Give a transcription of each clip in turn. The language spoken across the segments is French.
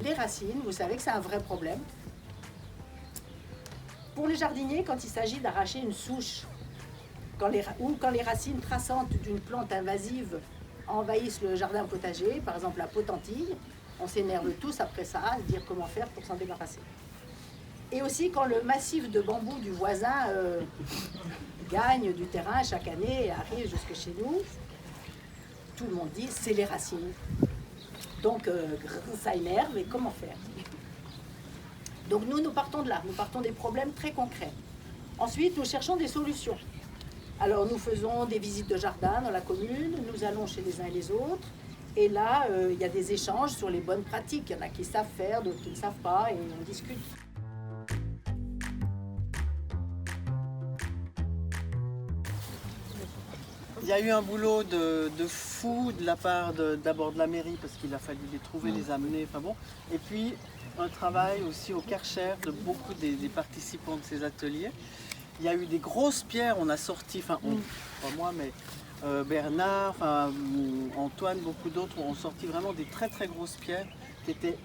Les racines, vous savez que c'est un vrai problème. Pour les jardiniers, quand il s'agit d'arracher une souche, ou quand les racines traçantes d'une plante invasive envahissent le jardin potager, par exemple la potentille, on s'énerve tous après ça à se dire comment faire pour s'en débarrasser. Et aussi quand le massif de bambou du voisin gagne du terrain chaque année et arrive jusque chez nous, tout le monde dit c'est les racines. Donc ça énerve et comment faire? Donc nous partons de là, nous partons des problèmes très concrets. Ensuite, nous cherchons des solutions. Alors nous faisons des visites de jardin dans la commune, nous allons chez les uns et les autres, et là il y a des échanges sur les bonnes pratiques. Il y en a qui savent faire, d'autres qui ne savent pas, et on discute. Il y a eu un boulot de fou de la part d'abord de la mairie parce qu'il a fallu les trouver, les amener, enfin bon. Et puis un travail aussi au Karcher de beaucoup des participants de ces ateliers. Il y a eu des grosses pierres, on a sorti, enfin pas moi mais Bernard, enfin Antoine, beaucoup d'autres ont sorti vraiment des très très grosses pierres qui étaient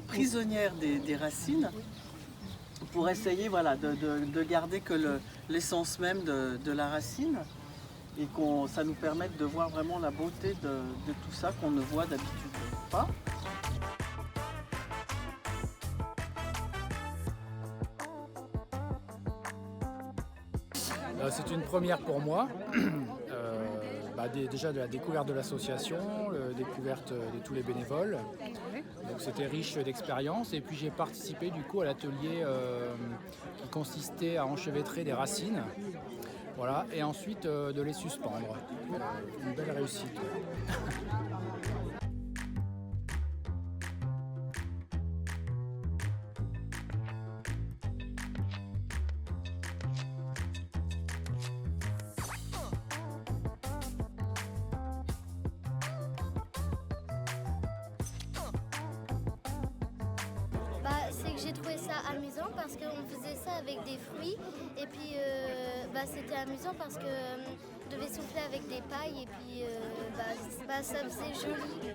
prisonnières des racines pour essayer voilà, de garder que l'essence même de la racine. Et que ça nous permette de voir vraiment la beauté de tout ça qu'on ne voit d'habitude pas. C'est une première pour moi. Déjà de la découverte de l'association, découverte de tous les bénévoles. Donc c'était riche d'expérience et puis j'ai participé du coup à l'atelier qui consistait à enchevêtrer des racines. Voilà, et ensuite de les suspendre. Une belle réussite. C'est que j'ai trouvé ça amusant parce qu'on faisait ça avec des fruits et puis c'était amusant parce que on devait souffler avec des pailles et puis ça faisait joli.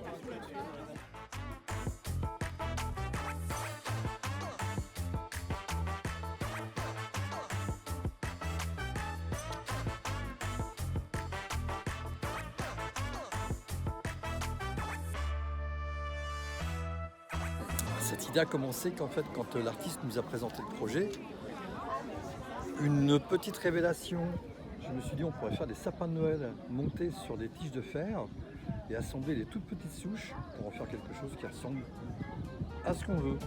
Cette idée a commencé quand l'artiste nous a présenté le projet. Une petite révélation, je me suis dit on pourrait faire des sapins de Noël montés sur des tiges de fer et assembler des toutes petites souches pour en faire quelque chose qui ressemble à ce qu'on veut.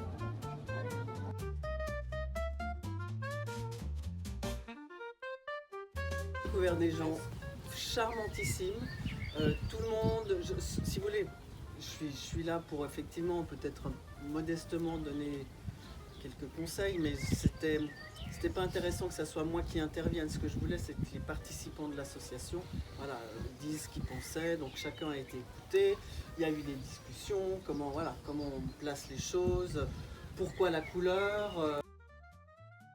J'ai découvert des gens charmantissimes, tout le monde, si vous voulez, je suis là pour effectivement peut-être modestement donner quelques conseils, mais c'était pas intéressant que ça soit moi qui intervienne. Ce que je voulais, c'est que les participants de l'association disent ce qu'ils pensaient, donc chacun a été écouté, il y a eu des discussions, comment on place les choses, pourquoi la couleur.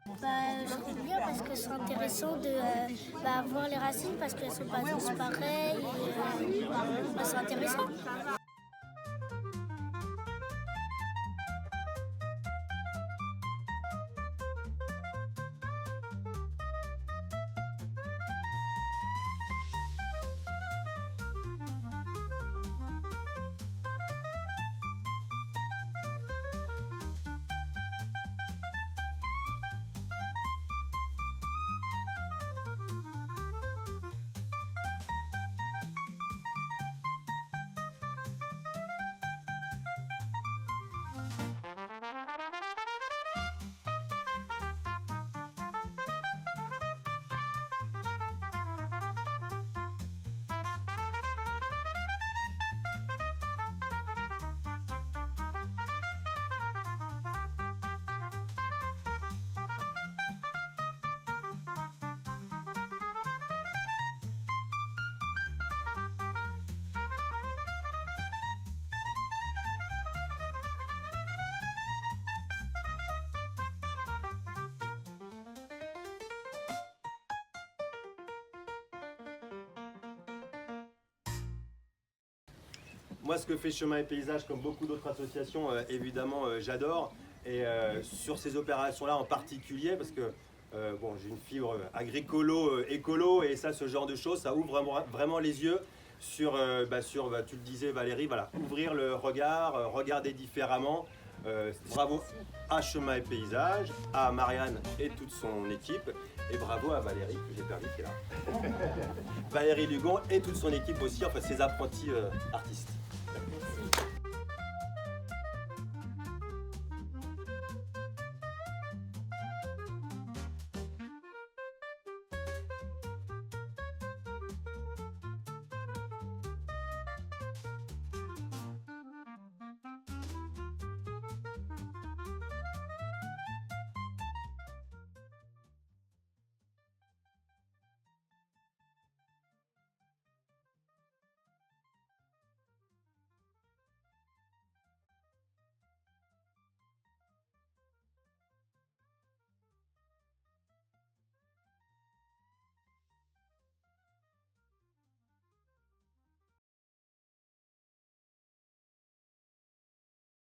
Je trouve bien parce que c'est intéressant de voir les racines parce qu'elles sont pas tous pareilles. C'est intéressant. moi, ce que fait Chemin et Paysage, comme beaucoup d'autres associations, évidemment, j'adore. Et sur ces opérations-là en particulier, parce que bon, j'ai une fibre agricolo-écolo, et ça, ce genre de choses, ça ouvre vraiment les yeux sur, tu le disais Valérie, voilà, ouvrir le regard, regarder différemment. Bravo à Chemin et Paysage, à Marianne et toute son équipe, et bravo à Valérie, que j'ai perdu, qui est là. Valérie Lugon et toute son équipe aussi, enfin ses apprentis artistes.